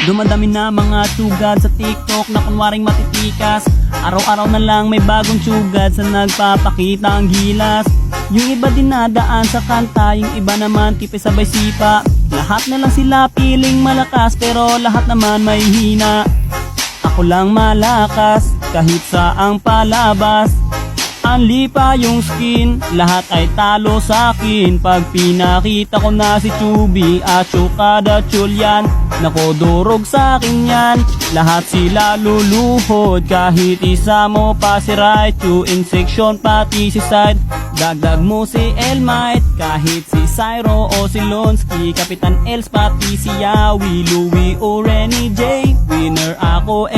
Dumadami na mga sugad sa TikTok na kunwaring matitikas. Araw-araw na lang may bagong sugad sa nagpapakita ang gilas. Yung iba dinadaan sa kanta, yung iba naman tipe sabay sipa. Lahat na lang sila piling malakas pero lahat naman may hina. Ako lang malakas kahit saang palabas. Anli pa yung skin, lahat ay talo sa akin. Pag pinakita ko na si Chubby at Chukada Chulyan, nako durog sa akin yan. Lahat sila luluhod kahit isa mo pa si Raichu. In section pati si Side, dagdag mo si Elmite. Kahit si Cyro o si Lonsky, Kapitan Els pati si Yawi, Louie o Renny J. Winner ako